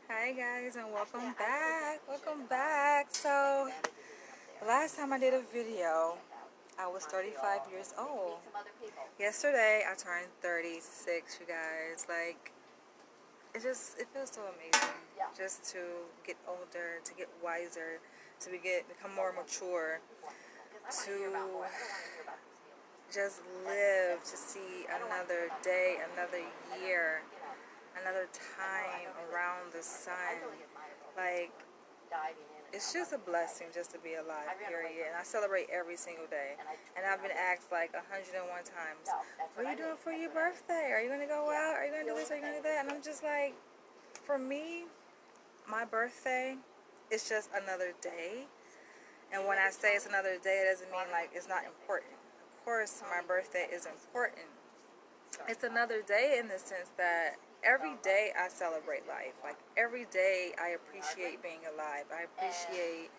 Hi guys, and welcome back. Welcome back. So, the last time I did a video, I was 35 years old. Yesterday, I turned 36, you guys. Like, it feels so amazing just to get older, to get wiser, to become more mature, to just live, to see another day, another year, another time around the sun. Like, it's just a blessing just to be alive, period. And I celebrate every single day. And I've been asked like 101 times, what are you doing for your birthday? Are you going to go out? Are you going to do this? Are you going to do that? And I'm just like, for me, my birthday is just another day. And when I say it's another day, it doesn't mean like it's not important. Of course, my birthday is important. It's another day in the sense that every day I celebrate life. Like, every day I appreciate being alive. I appreciate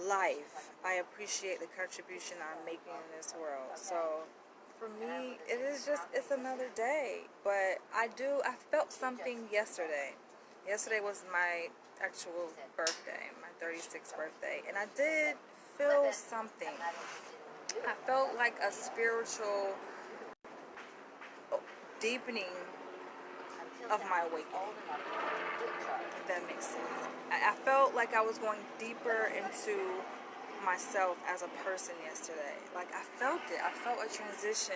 life. I appreciate the contribution I'm making in this world. So for me, it's another day. But I felt something yesterday. Yesterday was my actual birthday, my 36th birthday. And I did feel something. I felt like a spiritual deepening of my awakening, if that makes sense. I felt like I was going deeper into myself as a person yesterday. Like, I felt it. I felt a transition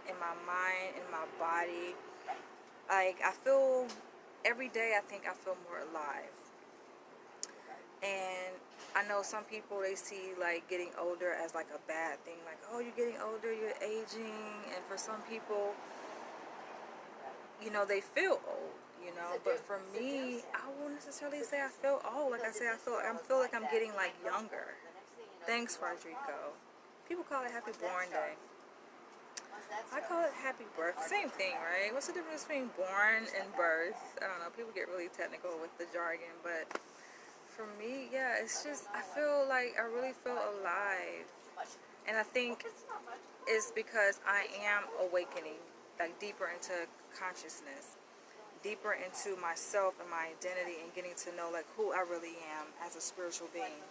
in my mind, in my body. Like, every day I think I feel more alive. And I know some people, they see like getting older as like a bad thing. Like, oh, you're getting older, you're aging. And for some people, they feel old, but for me, I won't necessarily say I feel old. Like I say, I feel like I'm getting like younger. Thanks, Rodrigo. People call it Happy Born Day. I call it Happy Birth. Same thing, right? What's the difference between born and birth? I don't know. People get really technical with the jargon, but for me, yeah, it's just, I really feel alive. And I think it's because I am awakening, like deeper into consciousness, deeper into myself and my identity, and getting to know like who I really am as a spiritual being,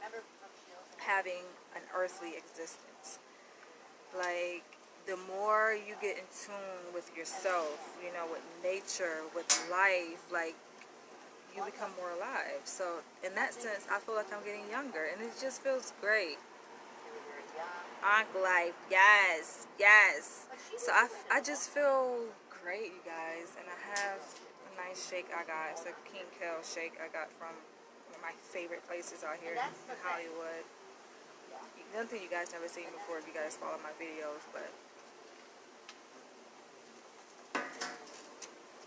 having an earthly existence. Like, the more you get in tune with yourself, with nature, with life, like, you become more alive. So in that sense, I feel like I'm getting younger, and it just feels great. Ankh life, yes, yes. So I just feel great, you guys. And I have a nice shake I got. It's a King Kale shake I got from one of my favorite places out here in Hollywood. Nothing you guys never seen before if you guys follow my videos, but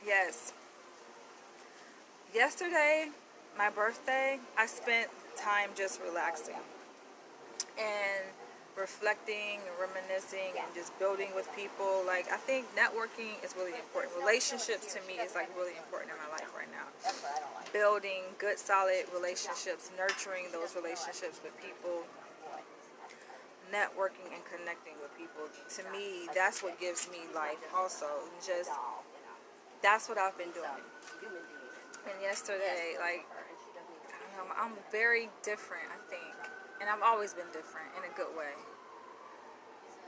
yes. Yesterday, my birthday, I spent time just relaxing and reflecting and reminiscing and just building with people. Like, I think networking is really important. Relationships to me is like really important in my life right now. Building good, solid relationships, nurturing those relationships with people, networking and connecting with people. To me, that's what gives me life also. Just, that's what I've been doing. And yesterday, like, I don't know, I'm very different, I think. And I've always been different in a good way.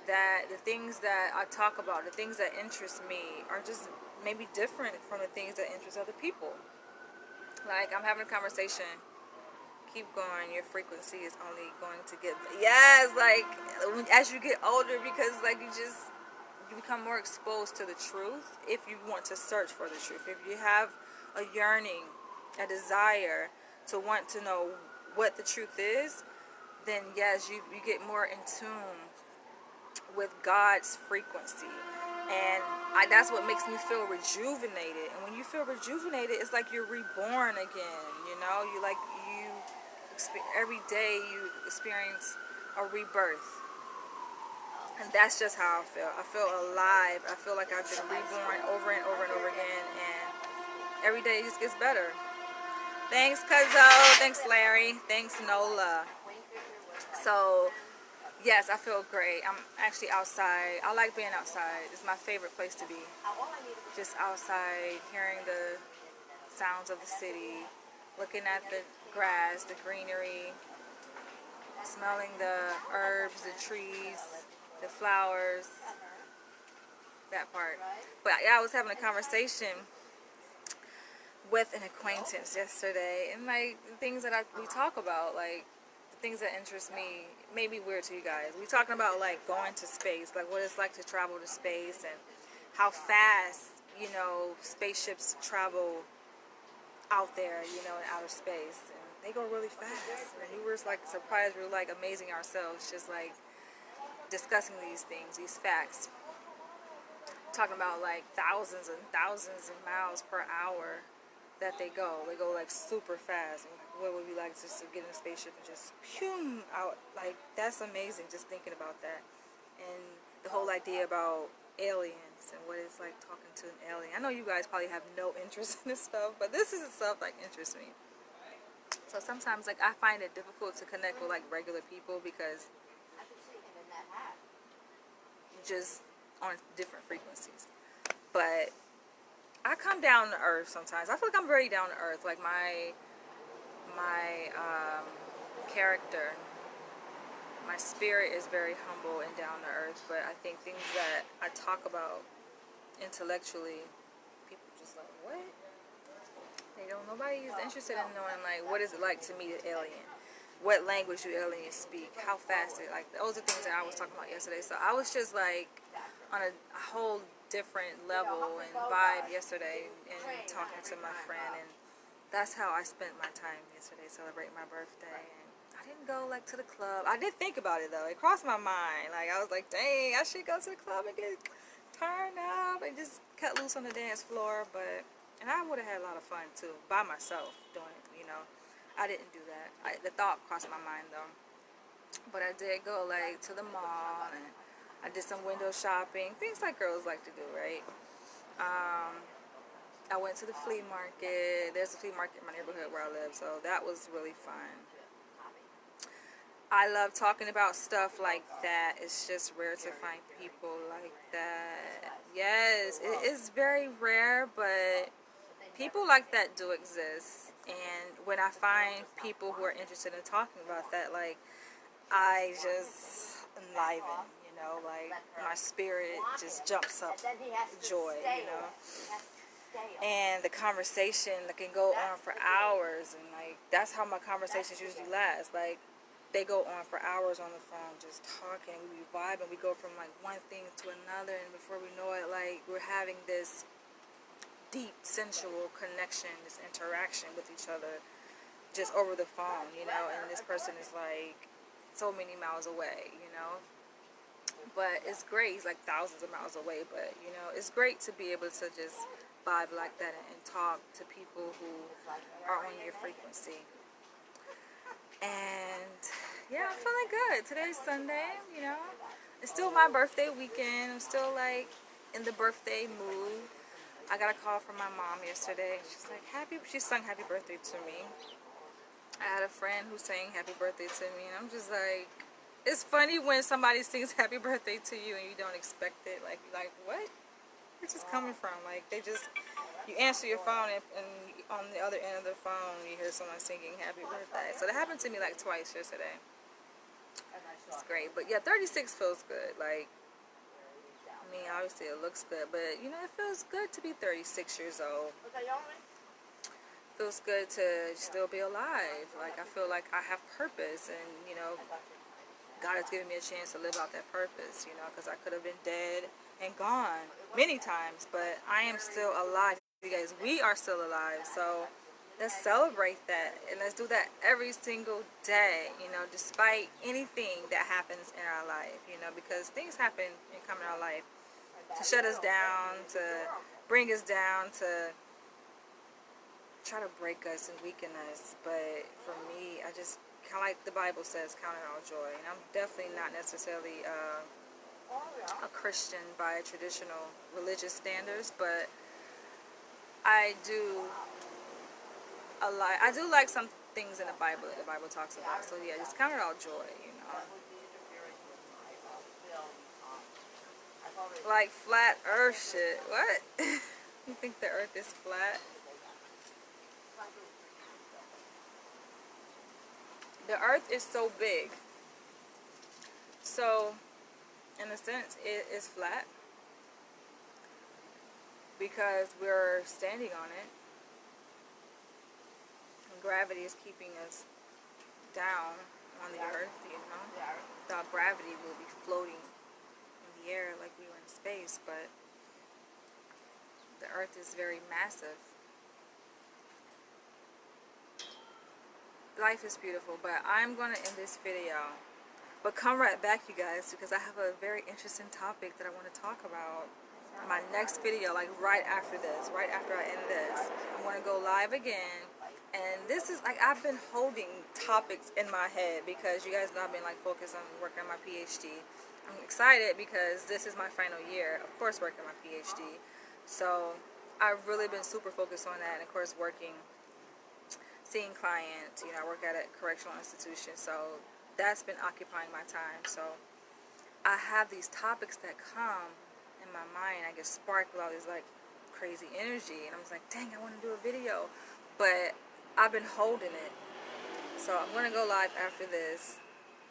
That the things that I talk about, the things that interest me, are just maybe different from the things that interest other people. Like, I'm having a conversation. Keep going. Your frequency is only going to get... Yes, like, as you get older, because, like, you become more exposed to the truth if you want to search for the truth. If you have a yearning, a desire to want to know what the truth is, then yes, you get more in tune with God's frequency. And that's what makes me feel rejuvenated. And when you feel rejuvenated, it's like you're reborn again. Every day you experience a rebirth. And that's just how I feel. I feel alive. I feel like I've been reborn over and over and over again. And every day it just gets better. Thanks, Cuzzo. Thanks, Larry. Thanks, Nola. So, yes, I feel great. I'm actually outside. I like being outside. It's my favorite place to be. Just outside, hearing the sounds of the city, looking at the grass, the greenery, smelling the herbs, the trees, the flowers, that part. But yeah, I was having a conversation with an acquaintance yesterday, and like the things that we talk about, like the things that interest me, may be weird to you guys. We talking about like going to space, like what it's like to travel to space, and how fast, you know, spaceships travel out there, you know, in outer space, and they go really fast. And we were just like surprised, we were like amazing ourselves, just like discussing these things, these facts, talking about like thousands and thousands of miles per hour that they go like super fast. And what would we like just to get in a spaceship and just pew out? Like, that's amazing, just thinking about that. And the whole idea about aliens and what it's like talking to an alien. I know you guys probably have no interest in this stuff, but this is the stuff like interests me. So sometimes like I find it difficult to connect with like regular people because just on different frequencies. But I come down to earth sometimes. I feel like I'm very down to earth. Like my character, my spirit is very humble and down to earth. But I think things that I talk about intellectually, people just like, what? They don't. Nobody is interested in knowing like what is it like to meet an alien. What language do aliens speak? How fast it like? Those are things that I was talking about yesterday. So I was just like on a whole different level and vibe yesterday and talking to my friend, and that's how I spent my time yesterday, celebrating my birthday. And I didn't go like to the club. I did think about it though. It crossed my mind. Like I was like, dang, I should go to the club and get turned up and just cut loose on the dance floor. But and I would have had a lot of fun too by myself doing it. You know, I didn't do that. The thought crossed my mind though. But I did go like to the mall, and I did some window shopping, things like girls like to do, right? I went to the flea market. There's a flea market in my neighborhood where I live, so that was really fun. I love talking about stuff like that. It's just rare to find people like that. Yes, it is very rare, but people like that do exist. And when I find people who are interested in talking about that, like, I just enliven, you know, like my spirit just jumps up joy, you know. And the conversation that can go on for hours, and like that's how my conversations usually last. Like they go on for hours on the phone just talking. We be vibing. We go from like one thing to another, and before we know it, like we're having this deep sensual connection, this interaction with each other just over the phone, you know. And this person is like so many miles away, you know. But it's great. He's like thousands of miles away, but you know, it's great to be able to just vibe like that and talk to people who are on your frequency. And yeah, I'm feeling good. Today's Sunday, you know. It's still my birthday weekend. I'm still like in the birthday mood. I got a call from my mom yesterday. She's like, she sung happy birthday to me. I had a friend who sang happy birthday to me, and I'm just like, it's funny when somebody sings happy birthday to you and you don't expect it. Like, you're like, what? Where's this coming from? Like, you answer your phone, and on the other end of the phone, you hear someone singing happy birthday. So that happened to me like twice yesterday. It's great. But yeah, 36 feels good. Like, I mean, obviously it looks good, but you know, it feels good to be 36 years old. Feels good to still be alive. Like, I feel like I have purpose, and you know, God has given me a chance to live out that purpose, you know, because I could have been dead and gone many times, but I am still alive. You guys, we are still alive, so let's celebrate that, and let's do that every single day, you know, despite anything that happens in our life, you know, because things happen and come in our life to shut us down, to bring us down, to try to break us and weaken us. But for me, I just kind of like the Bible says, count it all joy. And I'm definitely not necessarily a Christian by traditional religious standards, but I do like some things in the Bible that the Bible talks about. So yeah, just count it all joy, you know. Like flat earth shit. What? You think the earth is flat? The earth is so big. So, in a sense, it is flat because we're standing on it. And gravity is keeping us down on the earth, you know. Without gravity, we'll be floating in the air like we were in space, but the earth is very massive. Life is beautiful, but I'm going to end this video. But come right back, you guys, because I have a very interesting topic that I want to talk about in my next video, like right after this, right after I end this. I'm going to go live again. And this is like, I've been holding topics in my head because you guys know I've been like focused on working on my PhD. I'm excited because this is my final year, of course, working on my PhD. So I've really been super focused on that, and of course working, seeing clients. You know, I work at a correctional institution, so that's been occupying my time. So I have these topics that come in my mind. I get sparked with all this like crazy energy, and I'm just like, dang, I want to do a video, but I've been holding it. So I'm gonna go live after this,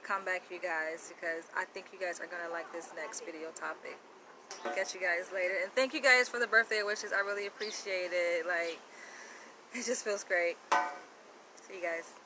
come back, you guys, because I think you guys are gonna like this next video topic. I'll catch you guys later, and thank you guys for the birthday wishes. I really appreciate it. Like, it just feels great. See you guys.